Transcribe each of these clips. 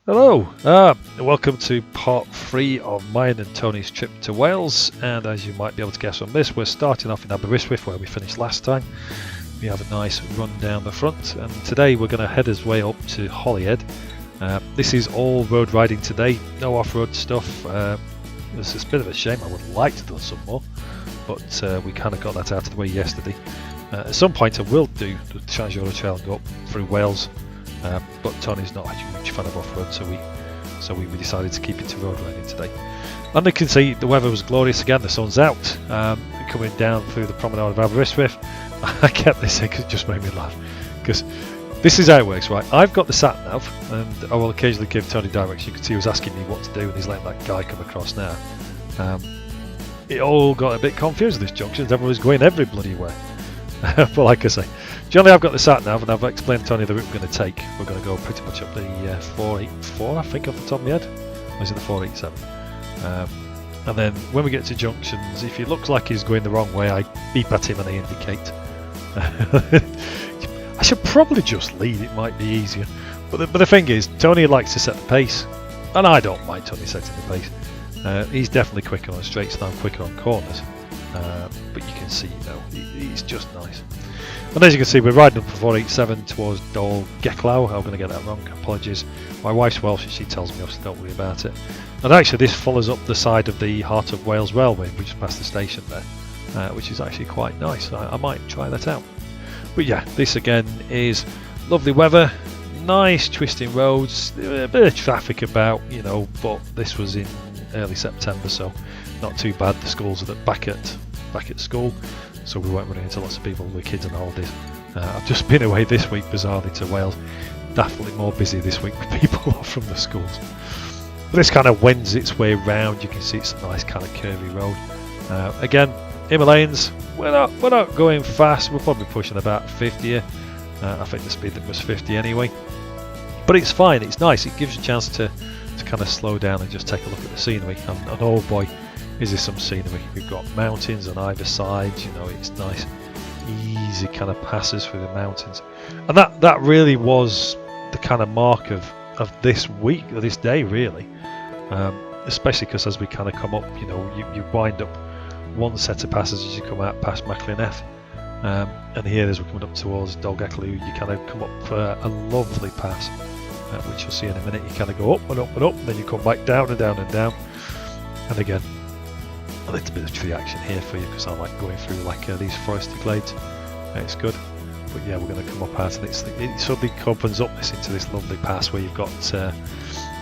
Hello, welcome to part 3 of mine and Tony's trip to Wales, and as you might be able to guess from this, we're starting off in Aberystwyth where we finished last time. We have a nice run down the front, and today we're going to head our way up to Holyhead. This is all road riding today, no off-road stuff. It's a bit of a shame, I would have liked to have done some more, but we kind of got that out of the way yesterday. At some point I will do the Llanjora Trail and go up through Wales. But Tony's not a huge fan of off-road, so we decided to keep it to road riding today. And you can see the weather was glorious again, the sun's out, coming down through the promenade of Aberystwyth. I kept this in because it just made me laugh, because this is how it works, right? I've got the sat-nav, and I will occasionally give Tony direction. You can see he was asking me what to do, and he's letting that guy come across now. It all got a bit confused at this junction, everyone was going every bloody way. But like I say, generally I've got the sat-nav and I've explained to Tony the route we're going to take. We're going to go pretty much up the 484, I think, off the top of my head. Or is it the 487? And then when we get to junctions, if it looks like he's going the wrong way, I beep at him and I indicate. I should probably just lead, it might be easier. But the thing is, Tony likes to set the pace, and I don't mind Tony setting the pace. He's definitely quicker on straights and I'm quicker on corners. But you can see, he's just nice. And as you can see, we're riding up for 487 towards Betws-y-Coed. I'm going to get that wrong, apologies. My wife's Welsh, she tells me off, so don't worry about it. And actually this follows up the side of the Heart of Wales Railway, which is past the station there, which is actually quite nice. I might try that out. But yeah, this again is lovely weather, nice twisting roads, a bit of traffic about, but this was in early September, so not too bad. The schools are back at school, so we weren't running into lots of people with kids on holidays. I've just been away this week, bizarrely, to Wales. Definitely more busy this week with people from the schools. But this kind of wends its way round. You can see it's a nice kind of curvy road. Again, Himalayans, we're not going fast. We're probably pushing about 50 here. I think the speed limit was 50 anyway. But it's fine, it's nice. It gives you a chance to kind of slow down and just take a look at the scenery. And oh boy, is there some scenery. We've got mountains on either side, it's nice easy kind of passes through the mountains, and that really was the kind of mark of this week, or this day really, especially because as we kind of come up, you wind up one set of passes as you come out past Maclineth, and here as we're coming up towards Betws-y-Coed, you kind of come up for a lovely pass, which you'll see in a minute. You kind of go up and up and up, and then you come back down and down and down, and again a little bit of tree action here for you, because I like going through these foresty glades. It's good. But yeah, we're going to come up out, and it suddenly opens up into this lovely pass where you've got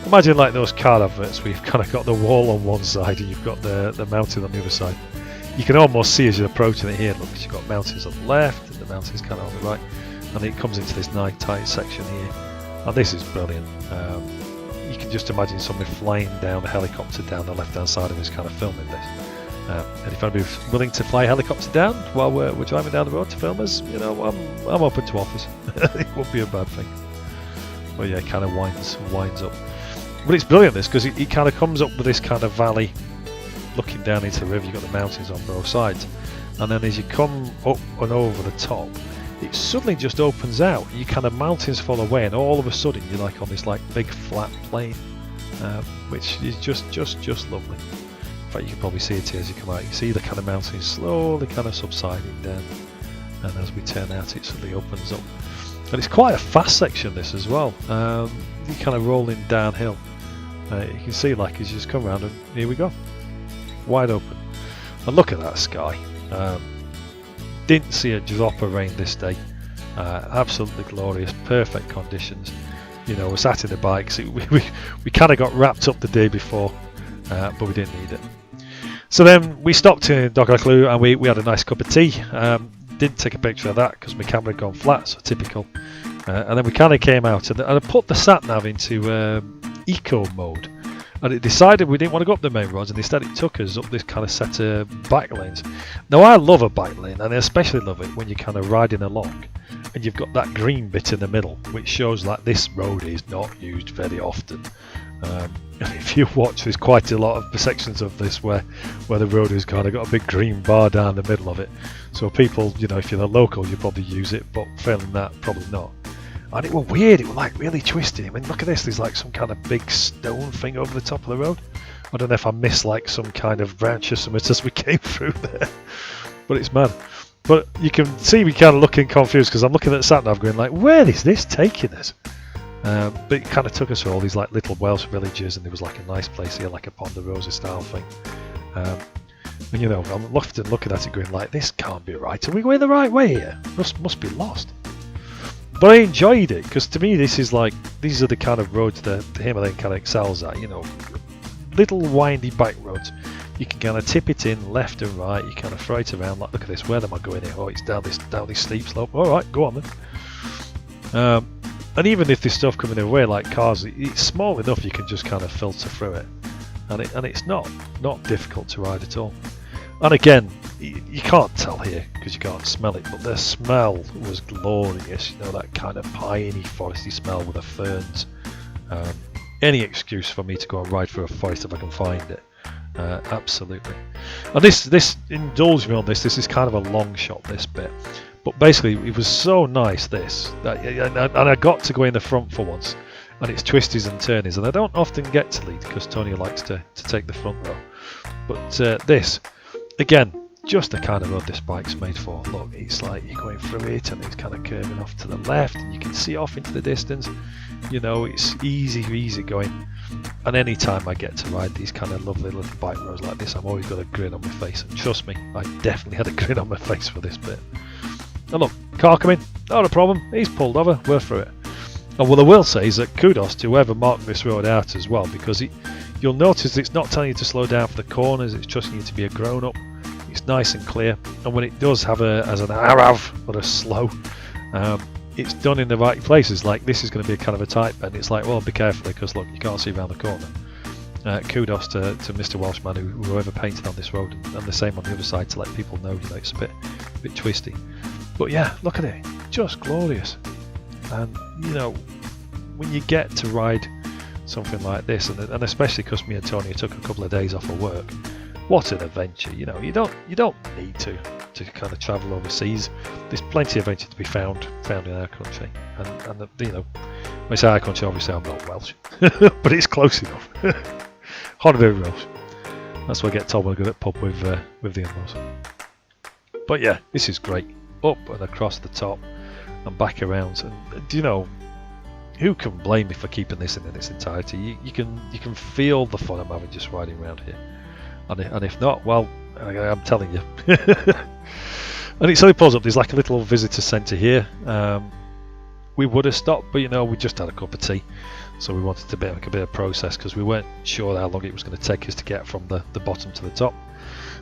imagine like those car adverts where you've kind of got the wall on one side and you've got the mountain on the other side. You can almost see as you're approaching it here, look, you've got mountains on the left and the mountains kind of on the right, and it comes into this nice tight section here, and this is brilliant. You can just imagine somebody flying down a helicopter down the left hand side of us kind of filming this. And if anybody's willing to fly a helicopter down while we're driving down the road to film us, I'm open to offers. It won't be a bad thing. But yeah, it kind of winds up. But it's brilliant this, because it kind of comes up with this kind of valley looking down into the river. You've got the mountains on both sides, and then as you come up and over the top, it suddenly just opens out. You kind of mountains fall away, and all of a sudden you're on this big flat plain, which is just lovely. In fact, you can probably see it here as you come out. You see the kind of mountains slowly kind of subsiding down, and as we turn out, it suddenly opens up. And it's quite a fast section, this as well. You're kind of rolling downhill. You can see, as you just come around, and here we go, wide open. And look at that sky. Didn't see a drop of rain this day. Absolutely glorious, perfect conditions. We sat in the bikes. We kind of got wrapped up the day before, but we didn't need it. So then we stopped in Betws-y-Coed and we had a nice cup of tea. Didn't take a picture of that because my camera had gone flat, so typical. And then we kind of came out, and I put the sat-nav into eco mode, and it decided we didn't want to go up the main roads, and instead it took us up this kind of set of bike lanes. Now I love a bike lane, and I especially love it when you're kind of riding along and you've got that green bit in the middle, which shows this road is not used very often. And if you watch, there's quite a lot of sections of this where the road has kind of got a big green bar down the middle of it. So people, if you're the local, you probably use it, but failing that, probably not. And it was weird, it was like really twisty. I mean, look at this, there's like some kind of big stone thing over the top of the road. I don't know if I missed like some kind of branch or something as we came through there, but it's mad. But you can see me kind of looking confused because I'm looking at the sat nav going like, where is this taking us? But it kind of took us to all these like little Welsh villages, and there was like a nice place here, like a Pond of Roses style thing. And you know, I'm often looking at it going like, this can't be right. Are we going the right way here? Must be lost. But I enjoyed it because to me this is like, these are the kind of roads that the Himalayan kind of excels at, you know, little windy bike roads. You can kind of tip it in left and right, you kind of throw it around like, look at this, where am I going here? Oh, it's down this steep slope. Alright, go on then. And even if there's stuff coming away like cars, it's small enough you can just kind of filter through it. And it's not difficult to ride at all. And again, you can't tell here because you can't smell it, but the smell was glorious, you know, that kind of piney foresty smell with the ferns. Any excuse for me to go and ride through a forest if I can find it. Absolutely. And this indulge me on this is kind of a long shot, this bit, but basically it was so nice and I got to go in the front for once, and it's twisties and turnies, and I don't often get to lead because Tony likes to take the front row, but this again, just the kind of road this bike's made for. Look, it's like you're going through it and it's kind of curving off to the left and you can see off into the distance, you know, it's easy going. And any time I get to ride these kind of lovely little bike roads like this, I've always got a grin on my face, and trust me, I definitely had a grin on my face for this bit. And look, car coming, not a problem, he's pulled over, we're through it. And what I will say is that kudos to whoever marked this road out as well, because you'll notice it's not telling you to slow down for the corners, it's trusting you to be a grown-up. It's nice and clear, and when it does have as an arav or a slow, it's done in the right places. Like this is going to be a kind of a tight bend, it's like, well, be careful because look, you can't see around the corner. Kudos to Mr. Welshman whoever painted on this road, and the same on the other side to let people know, you know, it's a bit twisty. But yeah, look at it, just glorious. And you know, when you get to ride something like this, and especially because me and Tony took a couple of days off of work, what an adventure. You know, you don't need to kind of travel overseas. There's plenty of adventure to be found in our country, and you know, when I say our country, obviously I'm not Welsh, but it's close enough. Holyhead Welsh. That's what I get told when I go to the pub with the in-laws. But yeah, this is great. Up and across the top and back around, and you know, who can blame me for keeping this in its entirety? You can feel the fun I'm having just riding around here, and if not, well, I'm telling you. And it only pulls up, there's like a little visitor centre here. We would have stopped, but you know, we just had a cup of tea, so we wanted to make a bit of process because we weren't sure how long it was going to take us to get from the bottom to the top.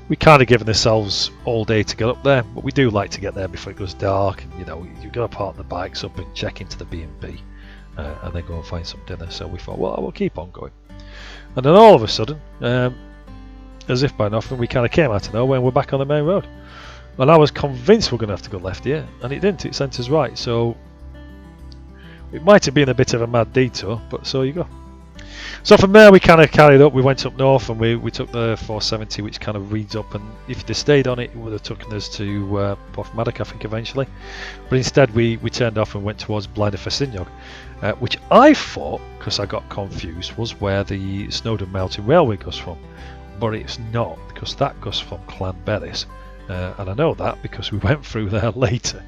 We kind of given ourselves all day to get up there, but we do like to get there before it goes dark, and you know, you've got to park the bikes up and check into the B&B, and then go and find some dinner. So we thought, well, we'll keep on going. And then all of a sudden, as if by nothing, we kind of came out of nowhere and we're back on the main road. And I was convinced we're going to have to go left here, and it didn't, it sent us right. So it might have been a bit of a mad detour, but so you go. So from there we kind of carried up, we went up north and we took the 470, which kind of reads up, and if you'd have stayed on it, it would have taken us to Porthmadog, I think, eventually. But instead we turned off and went towards Blaen y Ffestiniog, which I thought, because I got confused, was where the Snowdon Mountain Railway goes from. But it's not, because that goes from Llanberis, and I know that because we went through there later.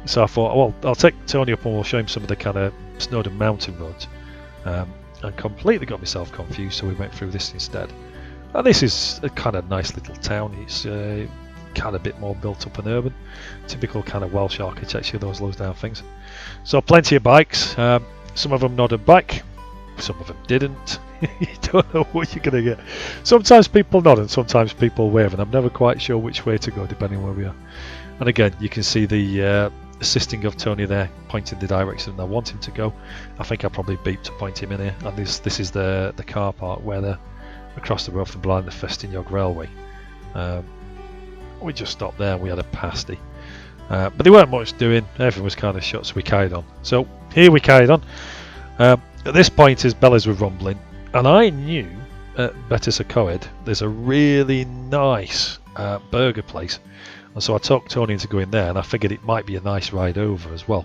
So I thought, well, I'll take Tony up and we'll show him some of the kind of Snowdon Mountain roads. And completely got myself confused, so we went through this instead. And this is a kind of nice little town. It's kind of a bit more built up and urban, typical kind of Welsh architecture, those low down things. So plenty of bikes, some of them nodded back, some of them didn't. You don't know what you're going to get. Sometimes people nod and sometimes people wave, and I'm never quite sure which way to go depending where we are. And again, you can see the assisting of Tony there, pointing the direction I want him to go. I think I probably beeped to point him in here, and this is the car park where they're across the road from Blaen y Ffestiniog Railway. We just stopped there and we had a pasty. But there weren't much doing, everything was kind of shut, so we carried on. So here we carried on. At this point his bellies were rumbling, and I knew at Betws-y-Coed there's a really nice burger place. And so I talked Tony into going there, and I figured it might be a nice ride over as well.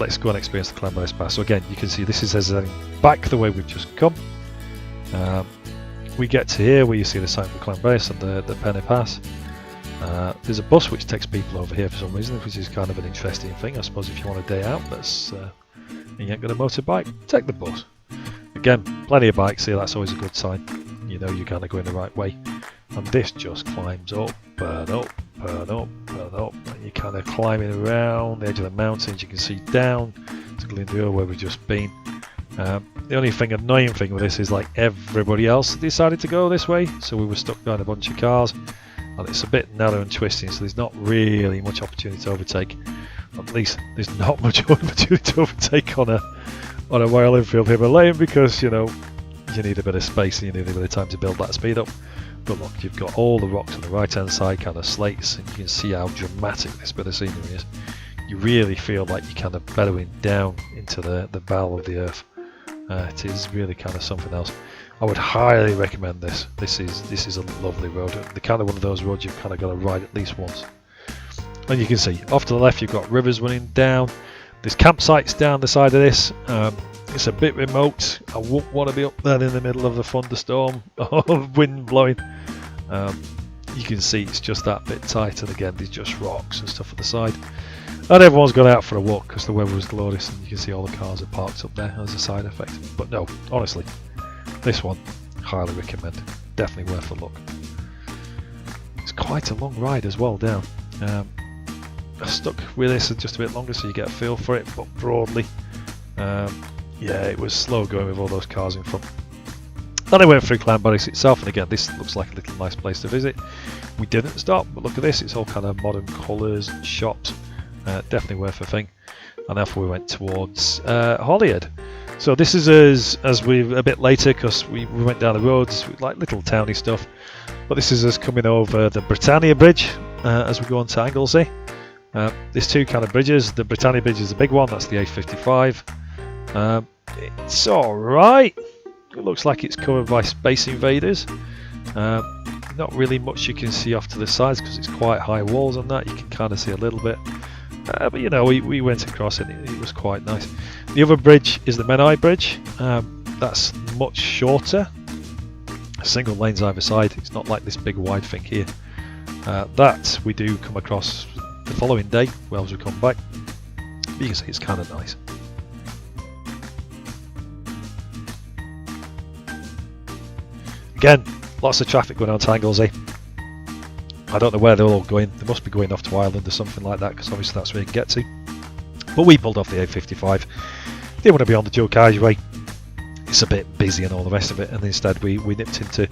let's go and experience the Clanbase Pass. So again, you can see this is heading back the way we've just come. We get to here where you see the sign for Clanbase and the Penny Pass. There's a bus which takes people over here for some reason, which is kind of an interesting thing. I suppose if you want a day out, and you ain't got a motorbike, take the bus. Again, plenty of bikes here, that's always a good sign. You know you're kind of going the right way. And this just climbs up and up and up and up. And you're kind of climbing around the edge of the mountains. You can see down to Glyndŵr where we've just been. The only annoying thing with this is like everybody else decided to go this way, so we were stuck behind a bunch of cars. And it's a bit narrow and twisting, so there's not really much opportunity to overtake. at least there's not much opportunity to overtake on a Royal Enfield Himalayan, because you need a bit of space and you need a bit of time to build that speed up. But look, you've got all the rocks on the right hand side, kind of slates, and you can see how dramatic this bit of scenery is. You really feel like you're kind of bellowing down into the bowel of the earth. It is really kind of something else. I would highly recommend this. This is a lovely road. The kind of one of those roads you've kind of got to ride at least once. And you can see off to the left you've got rivers running down. There's campsites down the side of this. It's a bit remote. I wouldn't want to be up there in the middle of a thunderstorm or wind blowing. You can see it's just that bit tight, and again there's just rocks and stuff at the side. And everyone's gone out for a walk because the weather was glorious, and you can see all the cars are parked up there as a side effect. But no, honestly, this one, highly recommend. Definitely worth a look. It's quite a long ride as well down. I stuck with this just a bit longer so you get a feel for it, but broadly, yeah, it was slow going with all those cars in front. Then I went through Clanbarris itself, and again this looks like a little nice place to visit. We didn't stop, but look at this, it's all kind of modern colours and shops. Definitely worth a thing. And therefore we went towards Holyhead. So this is as we a bit later, because we went down the roads, like little towny stuff. But this is us coming over the Britannia Bridge as we go on to Anglesey. There's two kind of bridges. The Britannia Bridge is the big one, that's the A55. It's alright. It looks like it's covered by Space Invaders. Not really much you can see off to the sides because it's quite high walls on that. You can kind of see a little bit. But you know, we went across and it was quite nice. The other bridge is the Menai Bridge. That's much shorter. Single lanes either side. It's not like this big wide thing here. That we do come across the following day as we come back. But you can see it's kind of nice. Again, lots of traffic going on to Anglesey. I don't know where they're all going. They must be going off to Ireland or something like that, because obviously that's where you can get to. But we pulled off the A55. Didn't want to be on the dual carriageway. It's a bit busy and all the rest of it, and instead we nipped into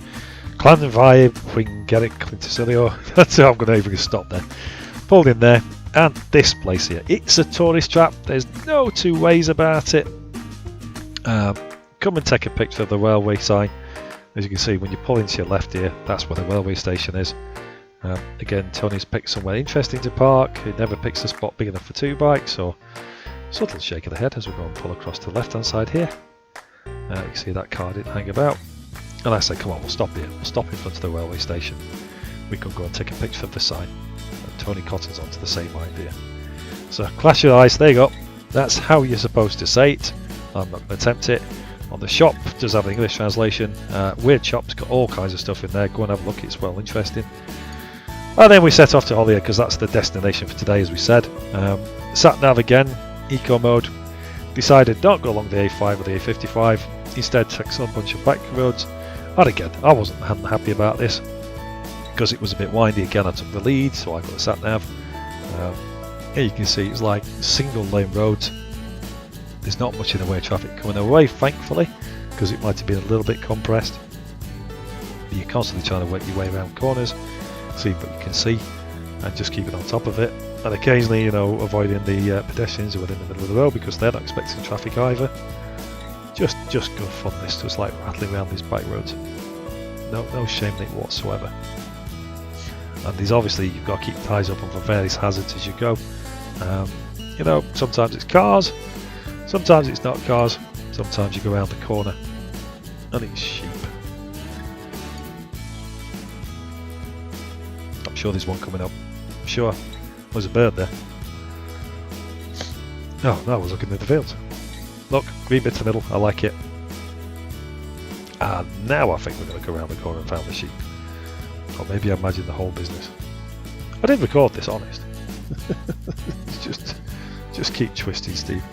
Clanbarris, Quintisilio. That's how I'm going to even stop there. Pulled in there, and this place here, it's a tourist trap. There's no two ways about it. Come and take a picture of the railway sign. As you can see, when you pull into your left here, that's where the railway station is. Again, Tony's picked somewhere interesting to park. He never picks a spot big enough for two bikes, or subtle shake of the head as we go and pull across to the left hand side here. You can see that car didn't hang about. And I said, come on, we'll stop here. We'll stop in front of the railway station. We could go and take a picture of the sign. And Tony Cotton's onto the same idea. So, clash your eyes, there you go. That's how you're supposed to say it. I'm not going to attempt it. On the shop, does have an English translation. Weird shop's got all kinds of stuff in there. Go and have a look, it's well interesting. And then we set off to Holyhead because that's the destination for today, as we said. Sat nav again, eco mode. Decided not go along the A5 or the A55. Instead, took some bunch of back roads. And again, I wasn't happy about this because it was a bit windy. Again, I took the lead, so I got the sat nav. Here you can see it's like single lane roads. There's not much in the way of traffic coming away, thankfully, because it might have been a little bit compressed. But you're constantly trying to work your way around corners, see what you can see, and just keep it on top of it. And occasionally, you know, avoiding the pedestrians who are in the middle of the road because they're not expecting traffic either. Just good fun. This just like rattling around these bike roads. No shame in it whatsoever. And there's obviously you've got to keep your eyes open for various hazards as you go. You know, sometimes it's cars. Sometimes it's not cars, sometimes you go around the corner and it's sheep. I'm sure there's one coming up. I'm sure. There's a bird there. Oh, no, I was looking at the fields. Look, green bit to the middle, I like it. And now I think we're going to go around the corner and find the sheep. Or maybe I imagined the whole business. I did record this, honest. just keep twisting, Steve.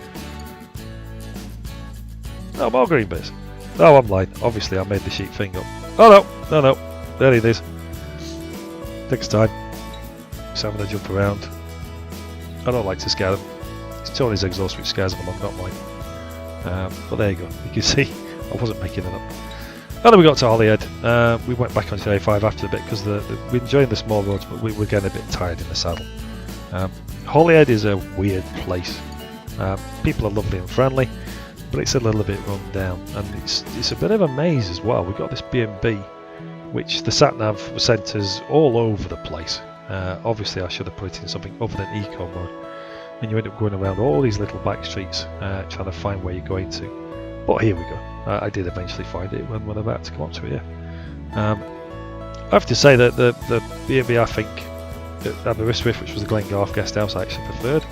No, more green bits. No, I'm lying. Obviously, I made the sheep thing up. Oh no. There it is. Next time. Just having a jump around. I don't like to scare them. It's Tony's exhaust which scares them along, not mine. But there you go. You can see I wasn't making it up. And then we got to Holyhead. We went back onto the A5 after a bit because we're enjoying the small roads, but we were getting a bit tired in the saddle. Holyhead is a weird place. People are lovely and friendly, but it's a little bit run down, and it's a bit of a maze as well. We've got this B&B, which the sat-nav sent us all over the place. Obviously I should have put it in something other than eco mode, and you end up going around all these little back streets trying to find where you're going to. But here we go. I did eventually find it when we're about to come up to it. I have to say that the B&B I think at Aberystwyth, which was the Glengarth guest house, I actually preferred.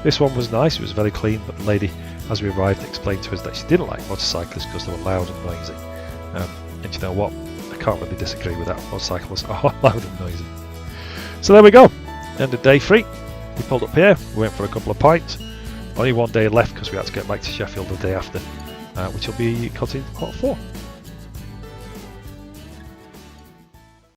This one was nice, it was very clean, but the lady, as we arrived, explained to us that she didn't like motorcyclists because they were loud and noisy. And you know what? I can't really disagree with that. Motorcyclists are loud and noisy. So there we go. End of day 3. We pulled up here, we went for a couple of pints. Only one day left because we had to get back to Sheffield the day after, which will be continued part 4.